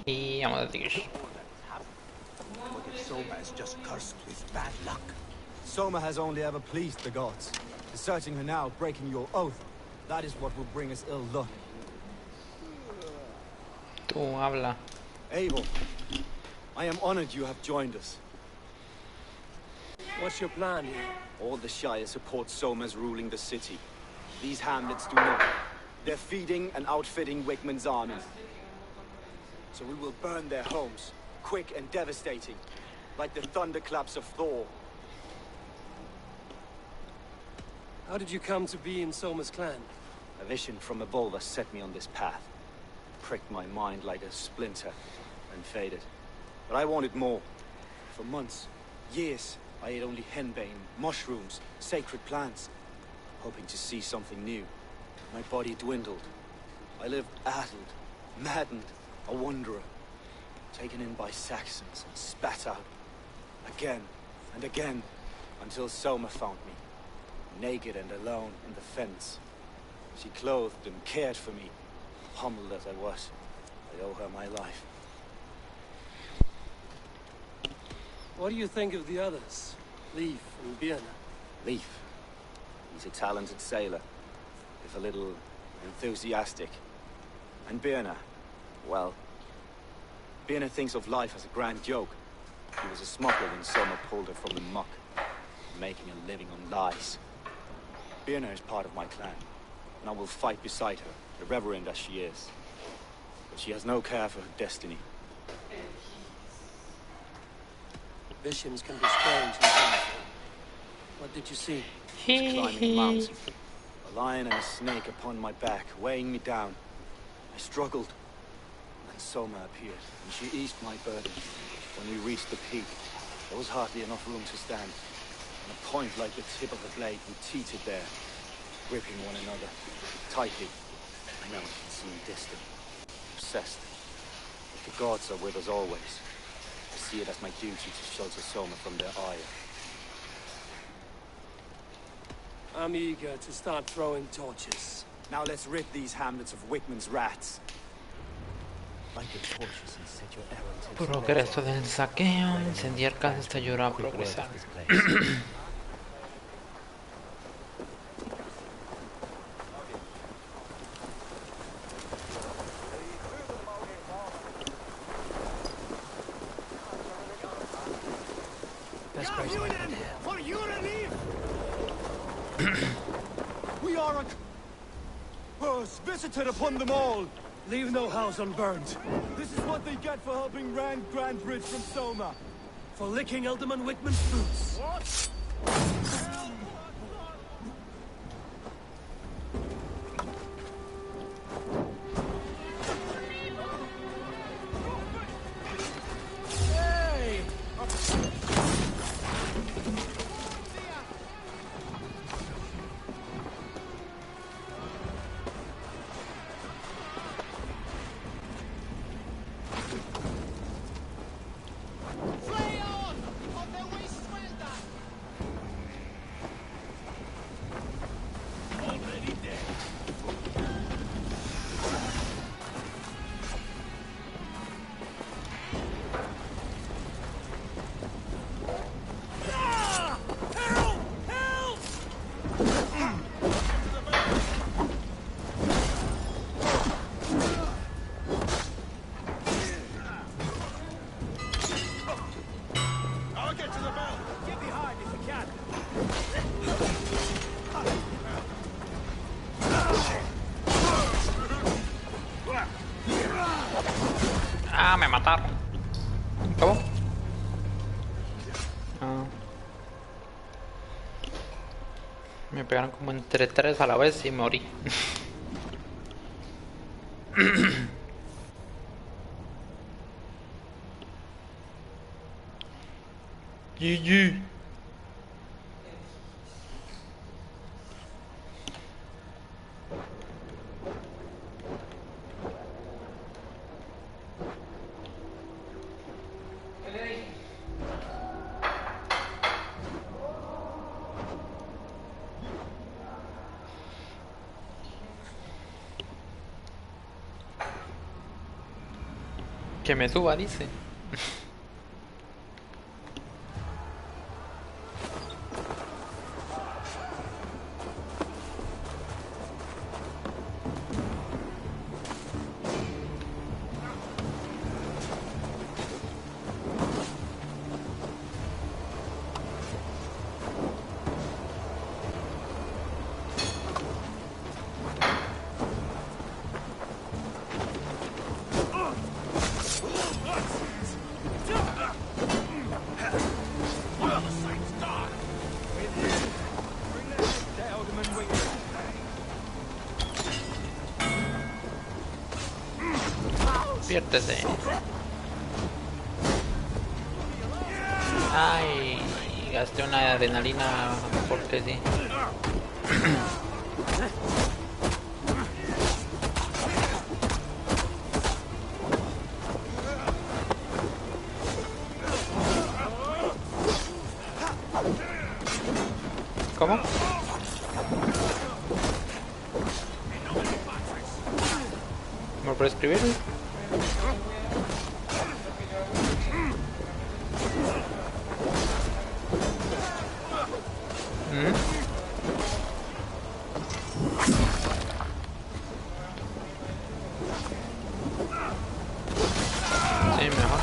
Y vamos a decir. What if Soma is just cursed with bad luck? Soma has only ever pleased the gods. Deserting her now, breaking your oath, that is what will bring us ill luck. Tú habla. Abel, I am honored you have joined us. What's your plan here? All the Shire support Soma's ruling the city. These hamlets do not. They're feeding and outfitting Wickman's army. So we will burn their homes, quick and devastating, like the thunderclaps of Thor. How did you come to be in Soma's clan? A vision from above has set me on this path. Pricked my mind like a splinter, and faded. But I wanted more. For months, years, I ate only henbane, mushrooms, sacred plants, hoping to see something new. My body dwindled. I lived addled, maddened, a wanderer, taken in by Saxons and spat out, again and again, until Soma found me, naked and alone in the fence. She clothed and cared for me, humbled as I was. I owe her my life. What do you think of the others? Leif and Birna? Leif. He's a talented sailor, if a little enthusiastic. And Birna, well, Birna thinks of life as a grand joke. He was a smuggler when Soma pulled her from the muck, making a living on lies. Birna is part of my clan, and I will fight beside her, irreverent as she is. But she has no care for her destiny. Visions can be strange and powerful. What did you see? I was climbing a mountain. A lion and a snake upon my back, weighing me down. I struggled. Then Soma appeared, and she eased my burden. When we reached the peak, there was hardly enough room to stand. On a point like the tip of a blade, we teetered there, gripping one another tightly. I know it can seem distant, obsessed. But the gods are with us always. I see it as my duty to shelter Soma from their ire. I'm eager to start throwing torches. Now let's rid these hamlets of Wickman's rats. Light your torches and set your arrows. Progreso del saqueo. Incendiar casas te ayuda a progresar. Best person I can have. For you to leave! We are a curse visited upon them all. Leave no house unburned. This is what they get for helping Rand Grandbridge from Soma. For licking Alderman Wickman's boots. What? Ah, me mataron. ¿Cómo? Ah. Me pegaron como entre tres a la vez y morí. GG. Que me suba, dice. Despiértese. Ay, gasté una adrenalina porque sí. ¿Cómo? ¿Me puedo escribir? Sí, mejor.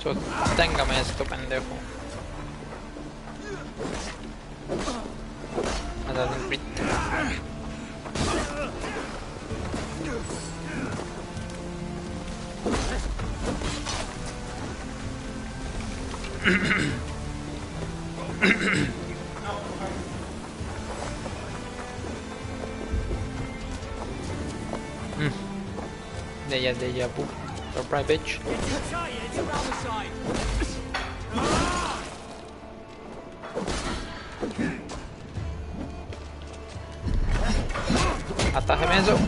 Sosténgame esto, pendejo. Assassin's Creed. Deja vu. Surprise, bitch. Atájeme eso.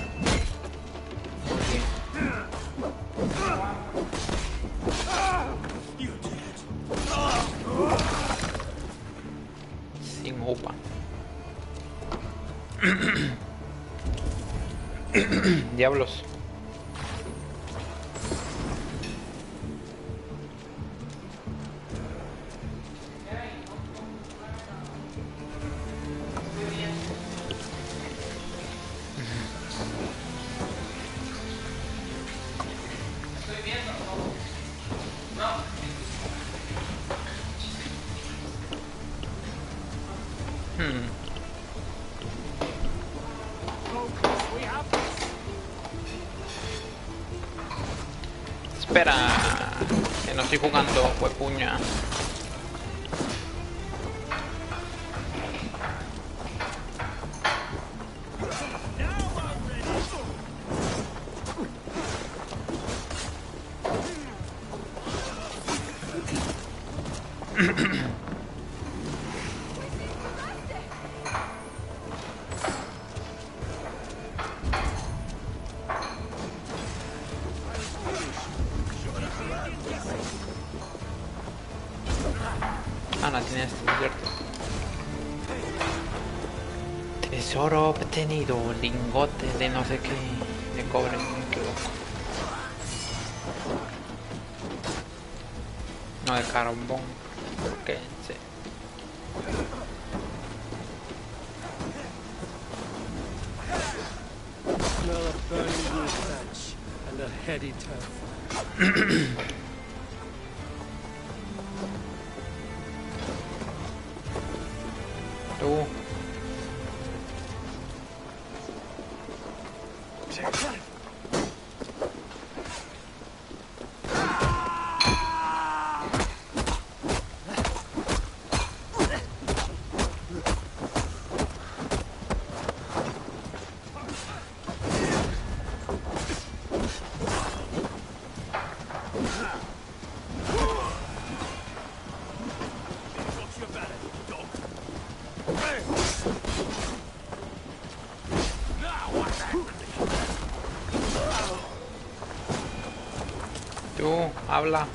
Sin upa. Diablos. Espera, que no estoy jugando, huepuña. Ah, no tiene esto, ¿cierto? Tesoro obtenido, lingote de no sé qué, de cobre, me equivoco. No, de carbón, porque sí. Smell of burning wood thatch and a heady turf. Tú. Habla.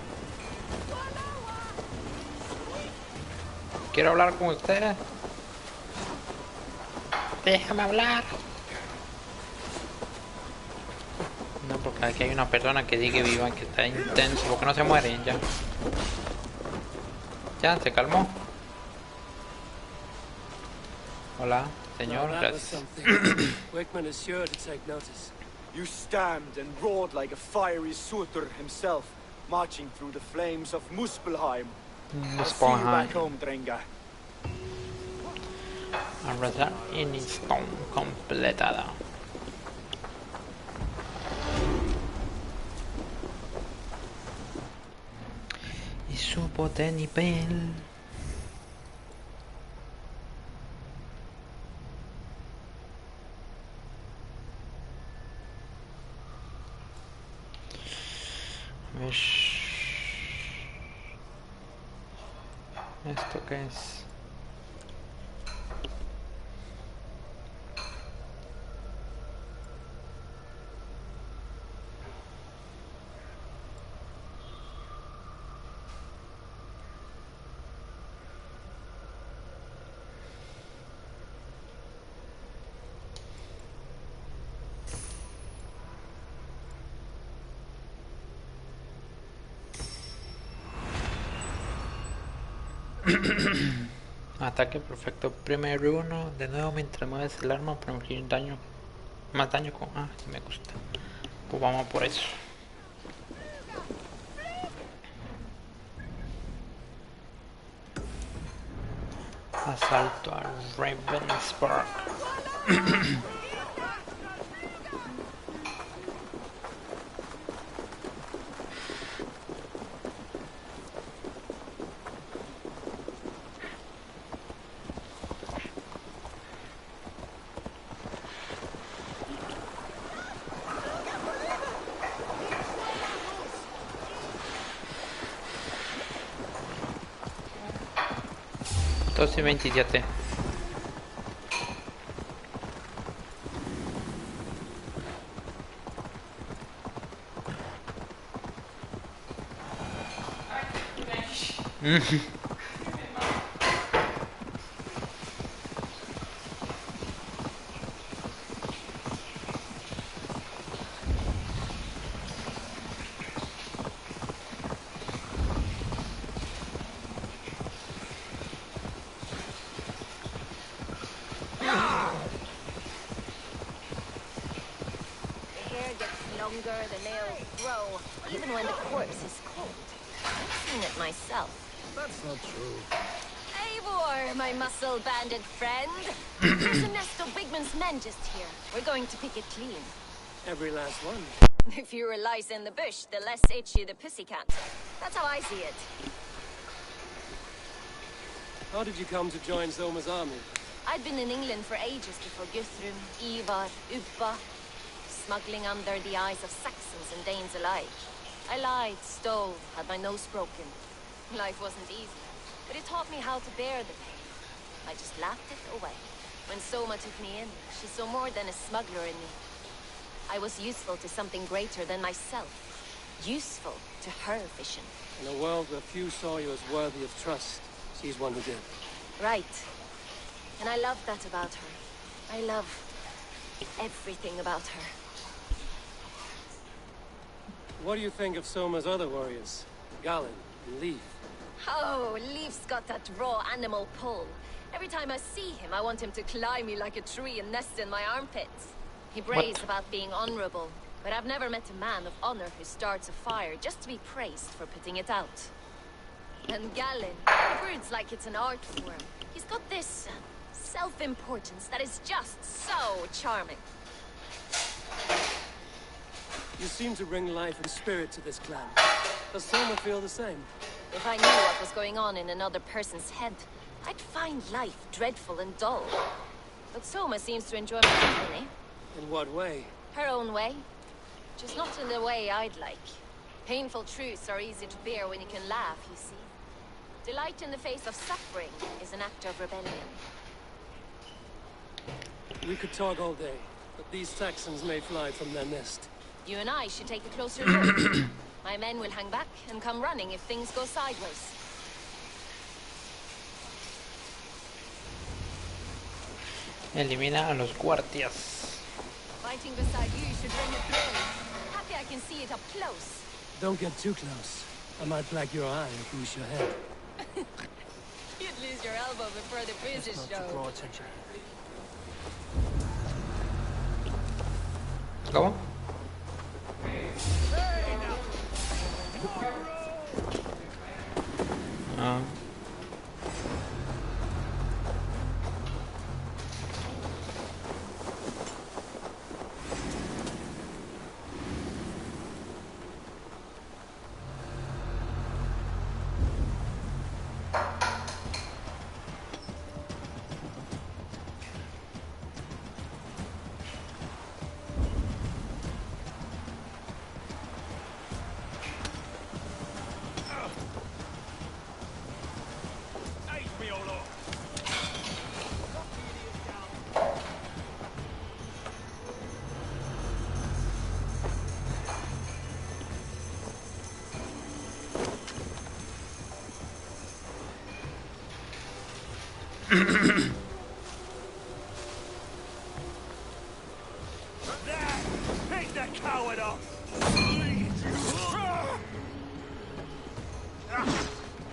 Quiero hablar con usted. Déjame hablar. No, porque aquí hay una persona que dice que viva, que está intenso. ¿Por qué no se muere? Ya. Ya, se calmó. Hola, señor. Gracias. Wickman is sure to take notice. You stamped and roared like a fiery Surtur himself, marching through the flames of Muspelheim. I'll see you back home, Drenga. Arrasar Inniston completada. Y supo de nivel. A ver. ¿Esto qué es? Ataque perfecto. Primero uno. De nuevo mientras mueves el arma para infligir daño. Más daño con... Ah, sí me gusta. Pues vamos por eso. Asalto a Ravensburg. Y 27. The nails grow, even when the corpse is cold. I've seen it myself. That's not true. Eivor, my muscle-banded friend. There's a nest of Wigman's men just here. We're going to pick it clean. Every last one. The fewer lies in the bush, the less itchy the pussycat. That's how I see it. How did you come to join Zoma's army? I'd been in England for ages before Guthrum, Ivar, Ubba. Smuggling under the eyes of Saxons and Danes alike. I lied, stole, had my nose broken. Life wasn't easy, but it taught me how to bear the pain. I just laughed it away. When Soma took me in, she saw more than a smuggler in me. I was useful to something greater than myself. Useful to her vision. In a world where few saw you as worthy of trust, she's one who did. Right. And I love that about her. I love everything about her. What do you think of Soma's other warriors? Galen and Leaf? Oh, Leaf's got that raw animal pull. Every time I see him, I want him to climb me like a tree and nest in my armpits. He braves about being honorable, but I've never met a man of honor who starts a fire just to be praised for putting it out. And Galen, he broods like it's an art form. He's got this self-importance that is just so charming. You seem to bring life and spirit to this clan. Does Soma feel the same? If I knew what was going on in another person's head, I'd find life dreadful and dull. But Soma seems to enjoy my company. In what way? Her own way. Just not in the way I'd like. Painful truths are easy to bear when you can laugh, you see. Delight in the face of suffering is an act of rebellion. We could talk all day, but these Saxons may fly from their nest. You and I should take a closer look. My men will hang back and come running if things go sideways. Elimina a los guardias. Fighting beside you should bring a thrill. Happy I can see it up close. Don't get too close. I might black your eye and goose your head. You'd lose your elbow before the bruises Not to show. draw attention. ¿Cómo? Ah.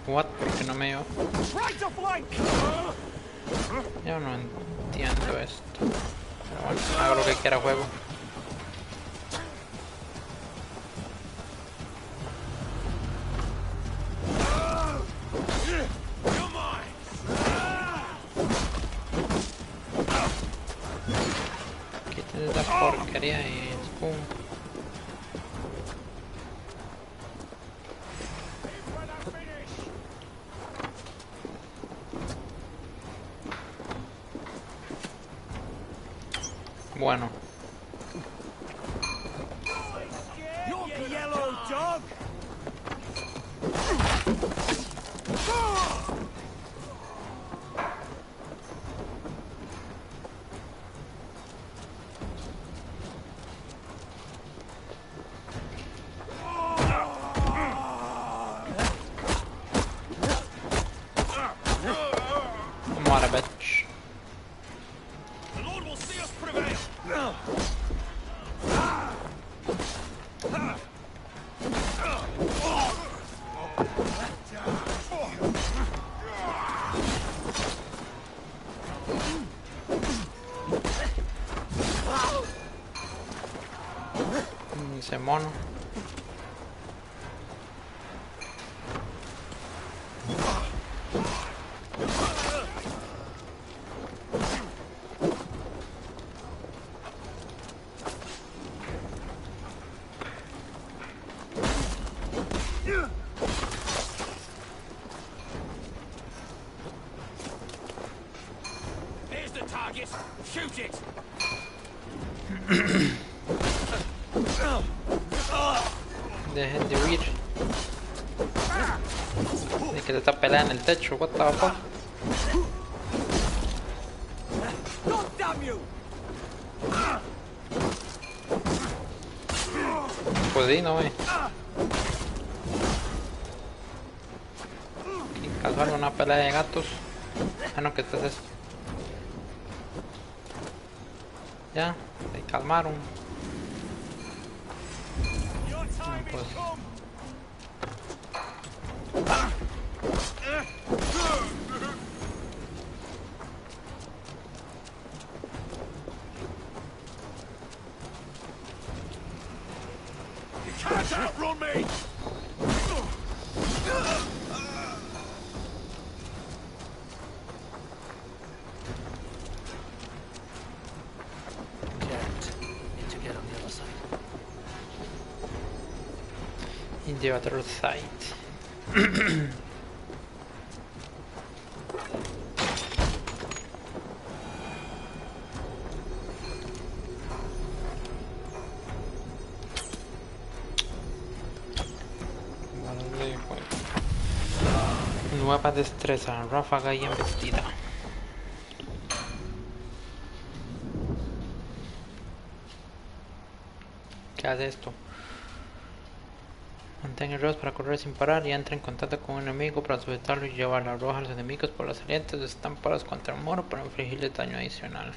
What? ¿Por qué no me dio? Yo no entiendo esto. Pero bueno, hago lo que quiera, juego. Quiten esa porquería y pum. Bueno. What a bitch. The Lord will see us prevail. Ese mono. Here's the target. Shoot it. Dejen de huir. De que te está peleando en el techo. What the fuck? Pues sí, no ve. Casual, una pelea de gatos. Ah, no, que estás esto. Ya, se calmaron. No, pues. You can't outrun me. Need to get on the other side. In the other side. Vale, pues. Nueva destreza, ráfaga y embestida. ¿Qué hace esto? Mantén el para correr sin parar y entra en contacto con un enemigo para sujetarlo y llevar la roja a los enemigos por las salientes. Están parados contra el muro para infligirle daño adicional.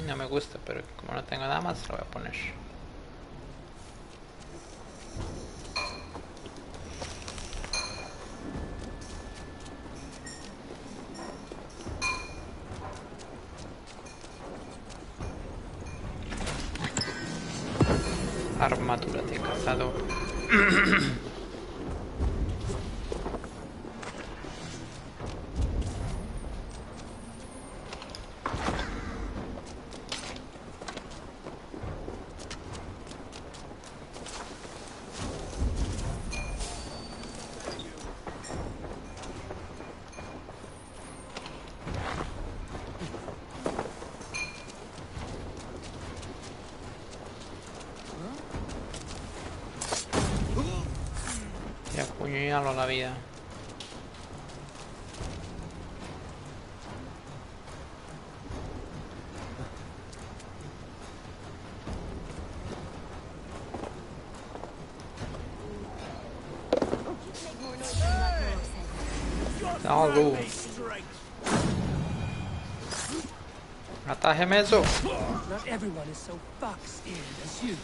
No me gusta, pero como no tengo nada más, lo voy a poner. Armadura de cazador. Y apuñalo a la vida. Algo. Atájeme eso. Not everyone is so box-in as you.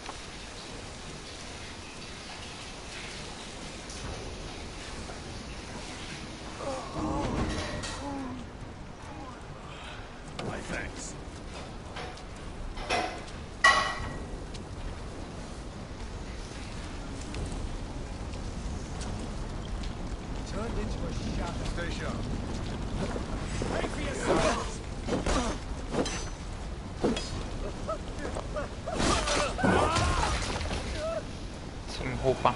My thanks. Turned into a shadow. Stay sharp. Pay for yourself. Sin jupa.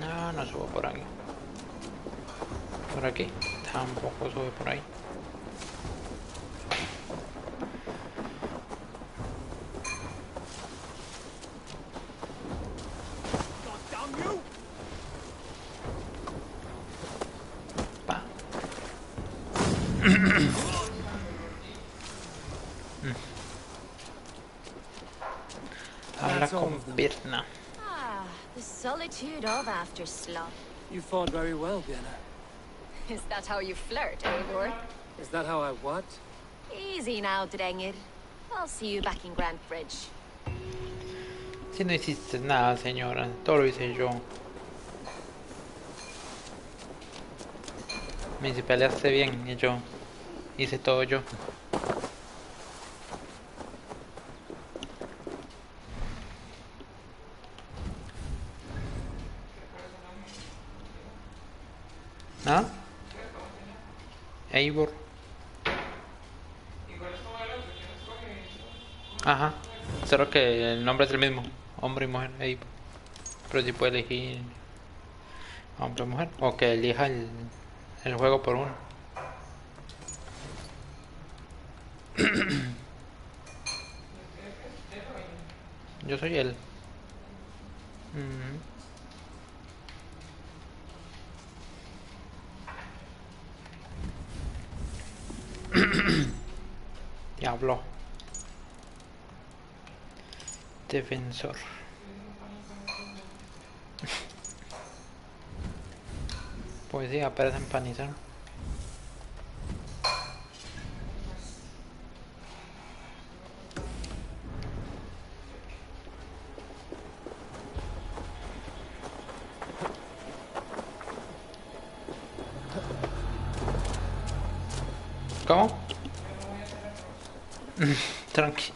No, no subo por aquí. Por aquí. Tampoco sube por ahí. God damn you! Pa. Habla That's all con of them. pierna. Ah, the solitude of after slop. You fought very well, Vienna. Is that how you flirt, Eivor? Is that how I what? Easy now, Drengir. I'll see you back in Grant Bridge. Si no hiciste nada, señora. Todo lo hice yo. Me dice, peleaste bien y yo hice todo yo. ¿Ah? Eivor. Ajá. Solo que el nombre es el mismo. Hombre y mujer, Eivor. Pero si puede elegir hombre o mujer. O que elija el juego por uno. Yo soy él. Diablo. Defensor. Pues sí, aparece empanizar. ¿Cómo? Tranqui.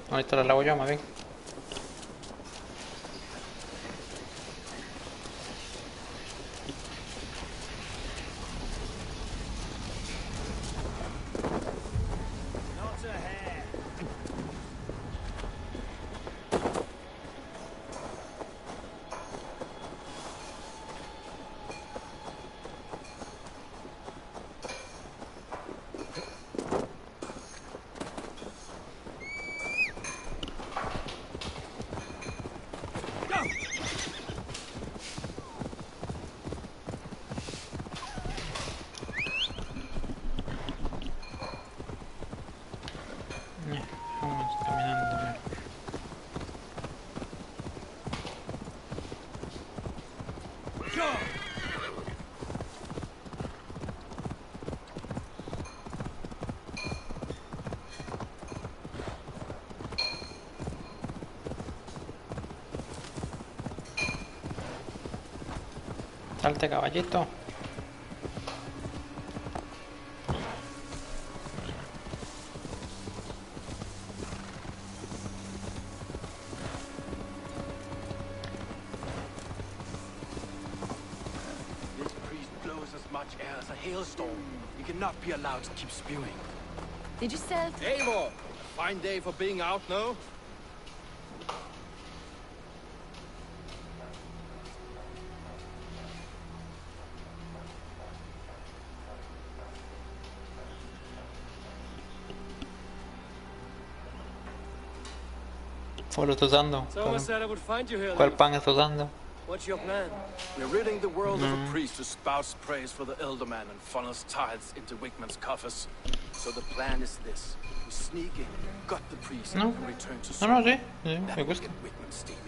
Ahorita la lavo yo, más bien. Not a hair. Salte, caballito. This priest blows as much air as a hailstorm. You cannot be allowed to keep spewing. Did you sell? Eivor! Fine day for being out, no? ¿Cuál estás usando? Someone said I would find you here. ¿Cuál Leif. pan estás usando? What's your plan? We're ridding the world of a priest who spouts praise for the Elderman and funnels tithes into Wigman's coffers. So the plan is this. We sneak in, gut the priest, No. and return to No, no, Sodom. sí, sí, That me will gusta. get Wigman steaming.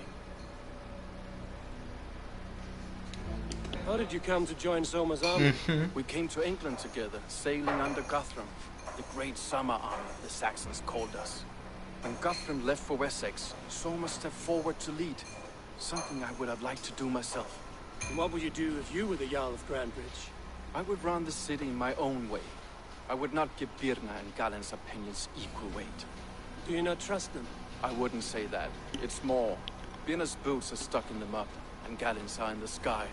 How did you come to join Soma's army? We came to England together, sailing under Guthrum. The great summer army, the Saxons called us. When Guthrum left for Wessex, Soma stepped forward to lead. Something I would have liked to do myself. And what would you do if you were the Jarl of Grandbridge? I would run the city in my own way. I would not give Birna and Galen's opinions equal weight. Do you not trust them? I wouldn't say that. It's more. Birna's boots are stuck in the mud, and Galen's are in the sky.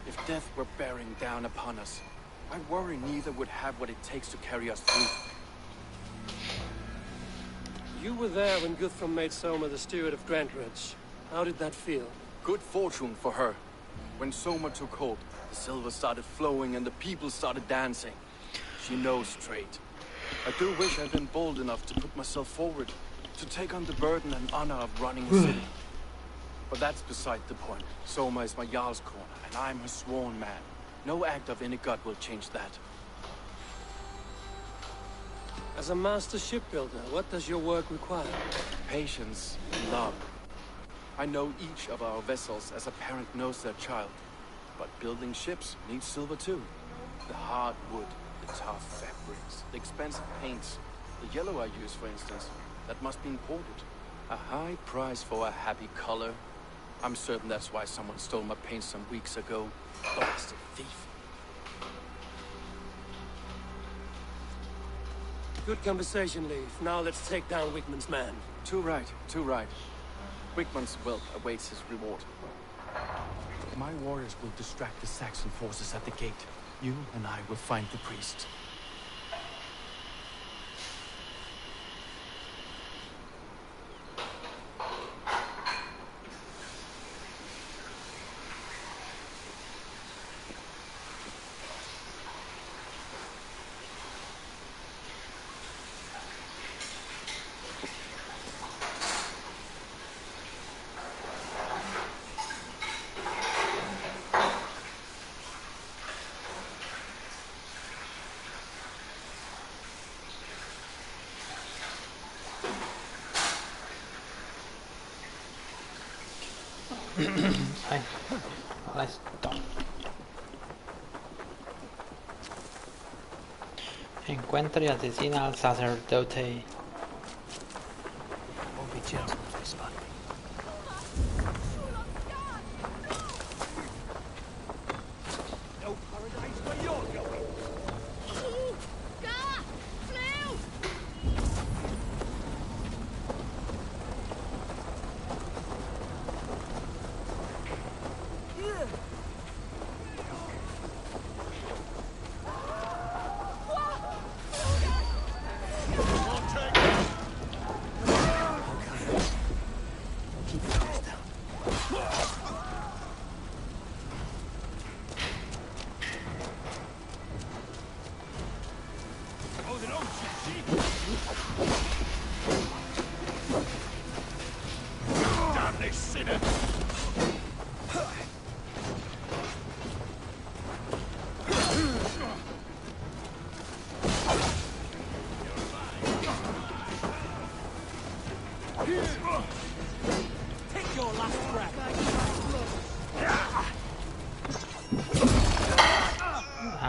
If death were bearing down upon us, I worry neither would have what it takes to carry us through. You were there when Guthrum made Soma the steward of Grandbridge. How did that feel? Good fortune for her. When Soma took hold, the silver started flowing and the people started dancing. She knows trade. I do wish I'd been bold enough to put myself forward, to take on the burden and honor of running a city. But that's beside the point. Soma is my Jarl's corner, and I'm her sworn man. No act of any god will change that. As a master shipbuilder, what does your work require? Patience and love. I know each of our vessels as a parent knows their child. But building ships needs silver too. The hard wood, the tough fabrics, the expensive paints. The yellow I use, for instance, that must be imported. A high price for a happy color. I'm certain that's why someone stole my paint some weeks ago. Blasted thief. Good conversation, Leif. Now let's take down Wigman's man. Too right, too right. Wigman's wealth awaits his reward. My warriors will distract the Saxon forces at the gate. You and I will find the priest. Ay, ahora esto. Encuentra y asesina al sacerdote. Won't be gentle if they spot me. No paradise where you're going.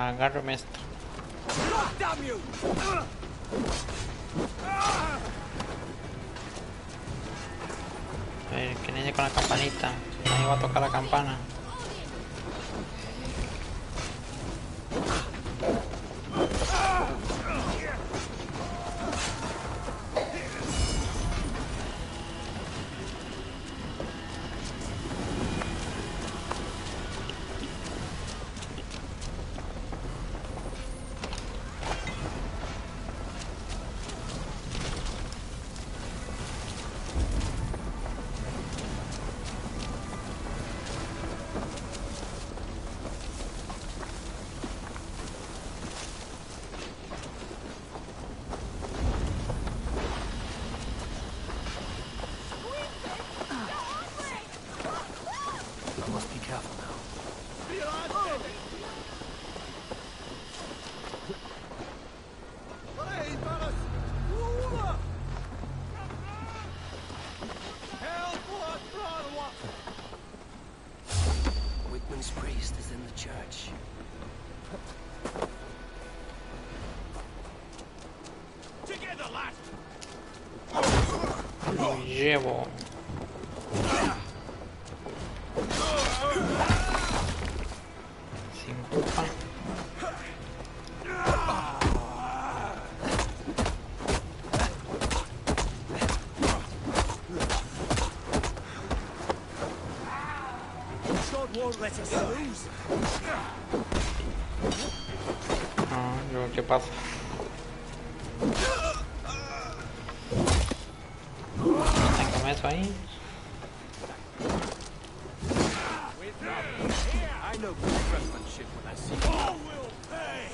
agárrame esto. Damn you! A ver, que viene con la campanita. Ahí va a tocar la campana. I must be careful now. Whitman's priest is in the church. Together, lad! Lo llevo. Sin culpa. God won't let us lose. Ah, yo, ¿qué pasa? Tengo eso ahí. I know good craftsmanship when I see it. All will pay.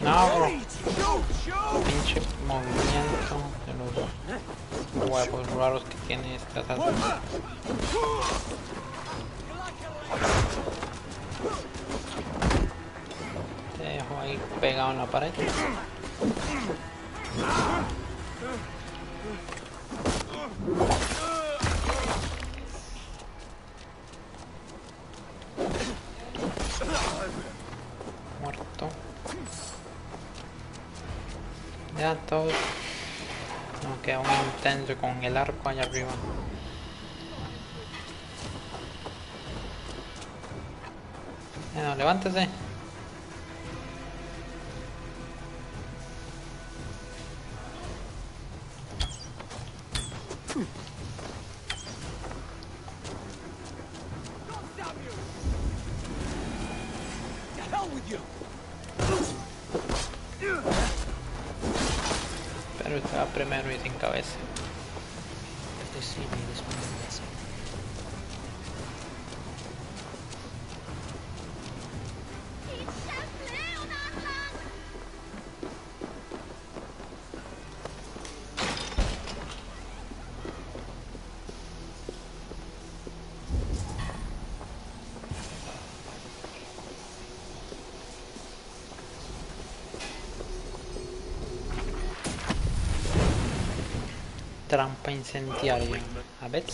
No, bro. Shoot, shoot! Pinche movimiento de los huevos raros que tiene esta salsa. Te dejo ahí pegado en la pared. Muerto. Ya todos. Nos queda un intenso con el arco allá arriba. Bueno, levántese. To hell with you! Pero usted va primero y sin cabeza. If they see me, this will be a blessing. Trampa incendiaria. A ver.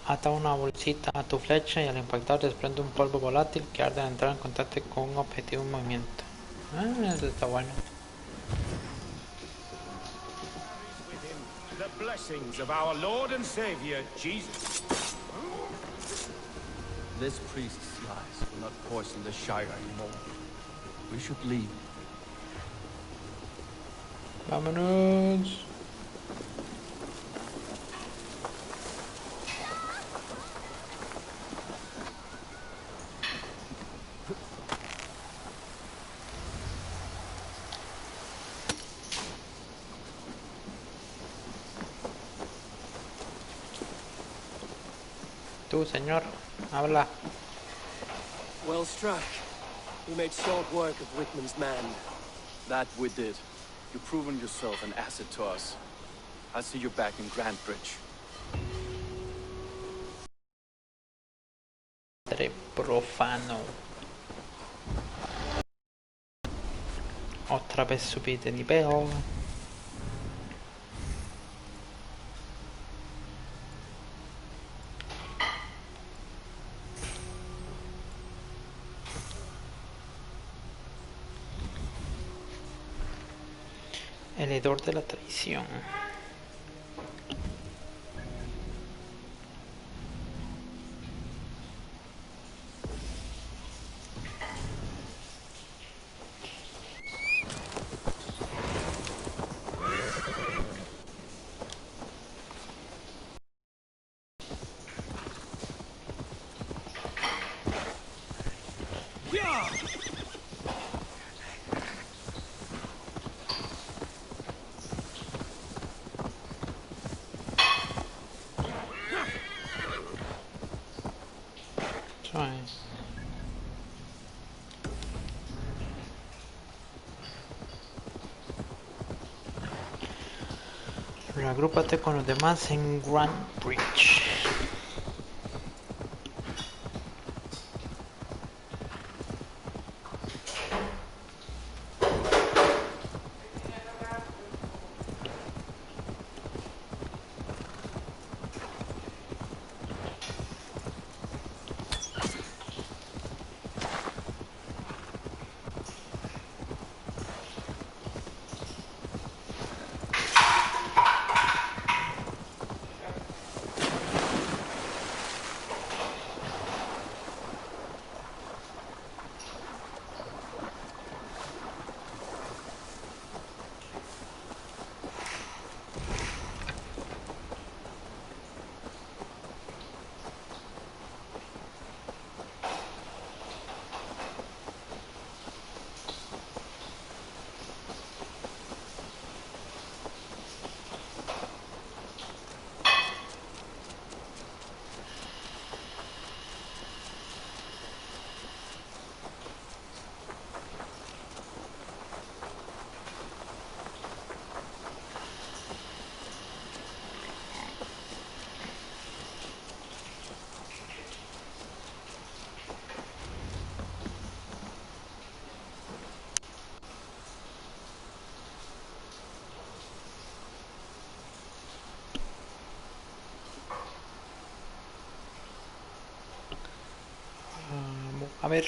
Ata una bolsita a tu flecha y al impactar desprende un polvo volátil que arde al entrar en contacto con un objetivo en movimiento. Ah, eso está bueno. With him, the blessings of our Lord and Savior, Jesus. This priest's lies will not poison the Shire anymore. We should leave. Vámonos. Tú, señor, habla. Well struck. We made short work of Whitman's man. That we did. You've proven yourself an asset to us. I'll see you back in Grantbridge. Tre profano. Otra vez subite di pelo. El hedor de la traición. Reagrúpate con los demás en Grand Bridge. A ver. The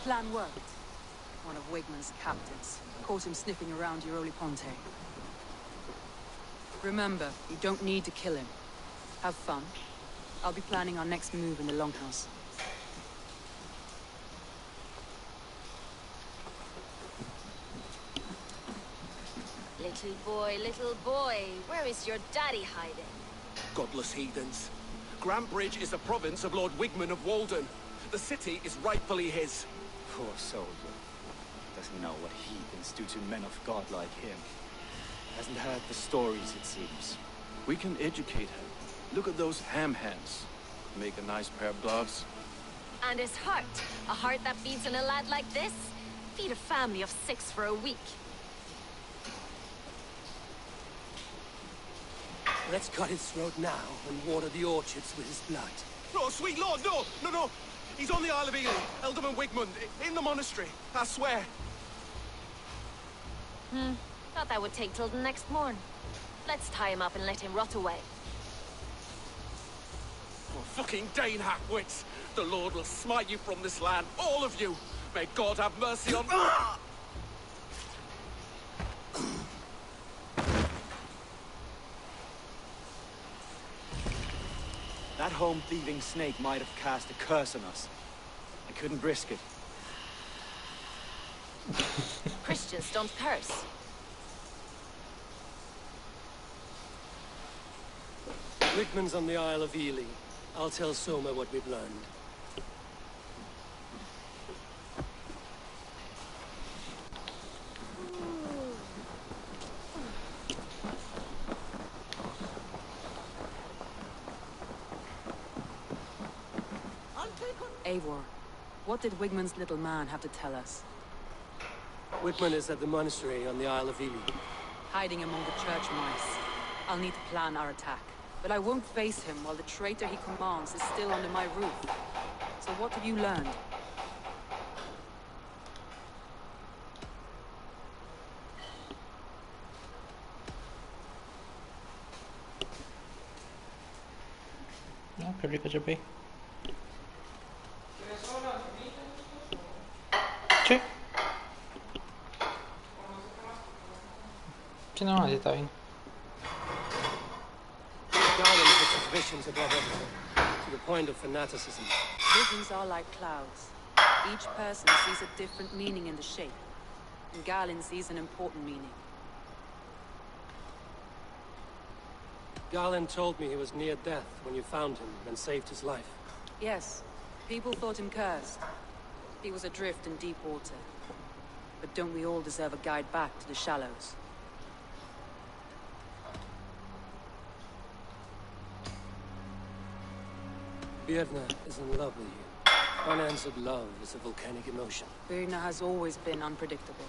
plan worked. One of Wigman's captives caught him sniffing around Euroli Ponte. Remember, you don't need to kill him. Have fun. I'll be planning our next move in the Longhouse. Little boy, where is your daddy hiding? Godless heathens. Grand Bridge is a province of Lord Wigman of Walden. The city is rightfully his. Poor soldier. Doesn't know what heathens do to men of God like him. Hasn't heard the stories, it seems. We can educate him. Look at those ham hands. Make a nice pair of gloves. And his heart. A heart that beats in a lad like this? Feed a family of 6 for a week. Let's cut his throat now and water the orchards with his blood. No, sweet lord, no! No, no! He's on the Isle of Ely, Elderman Wigmund, in the monastery, I swear. Thought that would take till the next morn. Let's tie him up and let him rot away. Oh, fucking Dane hackwits! The Lord will smite you from this land, all of you! May God have mercy on... That home-thieving snake might have cast a curse on us. I couldn't risk it. Christians don't curse. Wigman's on the Isle of Ely. I'll tell Soma what we've learned. Eivor, what did Wigman's little man have to tell us? Wigman is at the monastery on the Isle of Ely. Hiding among the church mice. I'll need to plan our attack. But I won't face him while the traitor he commands is still under my roof. So what have you learned? No, qué rico se ve. Sí. Sí, no, así está bien. Darwin puts his visions above everything, to the point of fanaticism. Visions are like clouds. Each person sees a different meaning in the shape. And Galen sees an important meaning. Galen told me he was near death when you found him and saved his life. Yes, people thought him cursed. He was adrift in deep water. But don't we all deserve a guide back to the shallows? Birna is in love with you. Unanswered love is a volcanic emotion. Birna has always been unpredictable.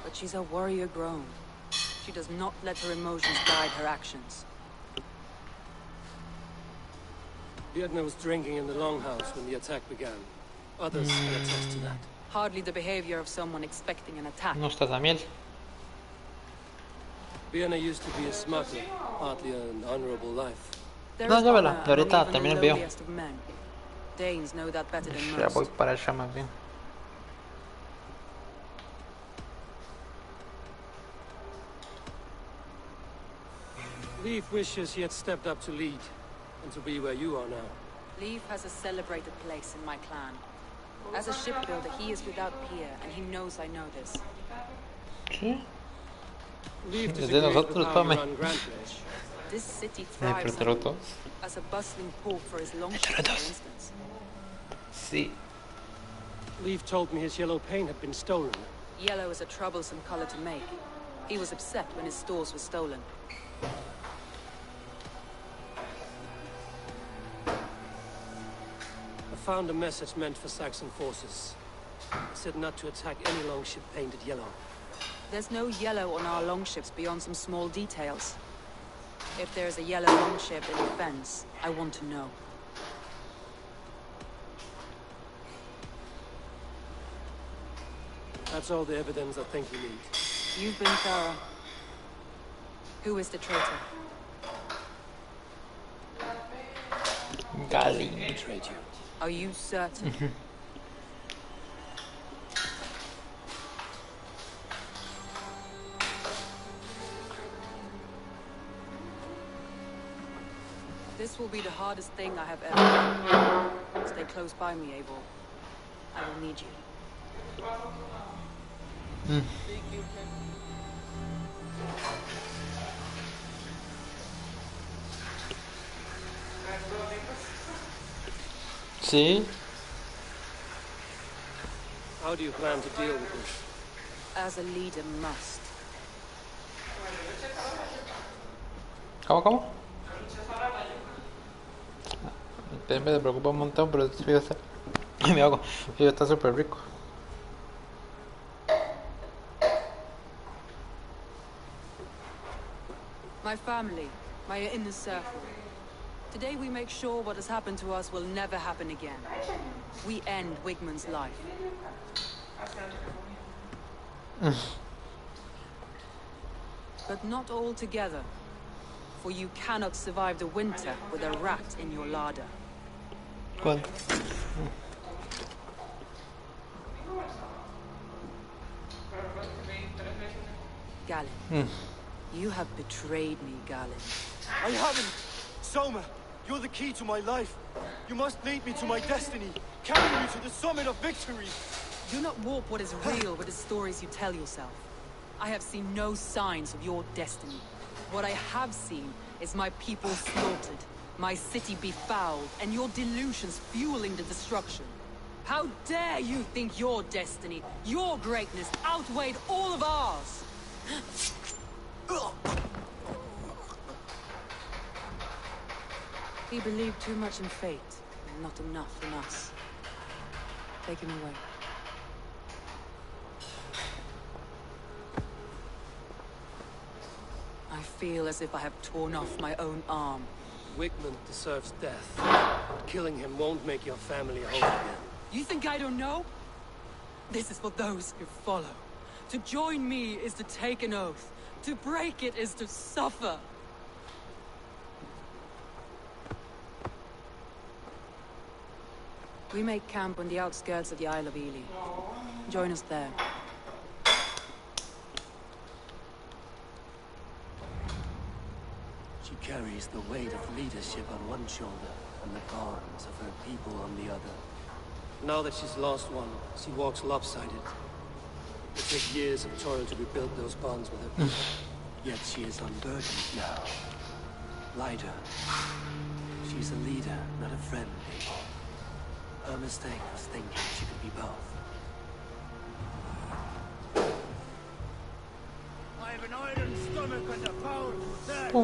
But she's a warrior grown. She does not let her emotions guide her actions. Birna was drinking in the longhouse when the attack began. Others can attest to that. Hardly the behavior of someone expecting an attack. No está Daniel. Birna used to be a smuggler, hardly an honorable life. There No, is llévela, honor y ahorita among even también the veo. lowliest of men. Danes know that better than Ya voy most. para allá más bien. Leif wishes he had stepped up to lead, and to be where you are now. Leif has a celebrated place in my clan. As a shipbuilder, he is without peer, and he knows I know this. Sí. Leif Es de disagrees with nosotros, how you Pame. run Grand Bridge. This city Pero thrives te lo on todos. as a bustling port for his longships, for instance. Sí. Leif told me his yellow paint had been stolen. Yellow is a troublesome color to make. He was upset when his stores were stolen. I found a message meant for Saxon forces. It said not to attack any longship painted yellow. There's no yellow on our longships beyond some small details. If there's a yellow longship in the fence, I want to know. That's all the evidence I think we need. You've been thorough. Who is the traitor? Gali. Betrayed you. Are you certain? This will be the hardest thing I have ever done. Stay close by me, Abel. I will need you. Sí. How do you plan to deal with this? As a leader must. ¿Cómo? Me preocupa un montón, pero este video está... Me hago. El video está súper rico. My family, my inner circle. Today we make sure what has happened to us will never happen again. We end Wigman's life. But not all together. For you cannot survive the winter with a rat in your larder. ¿Cuál? Galen. You have betrayed me, Galen. I haven't! Soma, you're the key to my life. You must lead me to my destiny. Carry me to the summit of victory. Do not warp what is real with the stories you tell yourself. I have seen no signs of your destiny. What I have seen is my people slaughtered, my city befouled, and your delusions fueling the destruction. How dare you think your destiny, your greatness, outweighed all of ours? He believed too much in fate, and not enough in us. Take him away. I feel as if I have torn off my own arm. Wigman deserves death. Killing him won't make your family whole again. You think I don't know? This is for those who follow. To join me is to take an oath. To break it is to suffer. We make camp on the outskirts of the Isle of Ely. Join us there. She carries the weight of leadership on one shoulder and the bonds of her people on the other. Now that she's lost one, she walks lopsided. It took years of toil to rebuild those bonds with her people. Yet she is unburdened now. Lighter. She's a leader, not a friend, people. Her mistake was thinking she could be both. I have an iron stomach and a powerful thirst.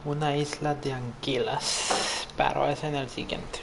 Una isla de anquilas, pero es en el siguiente.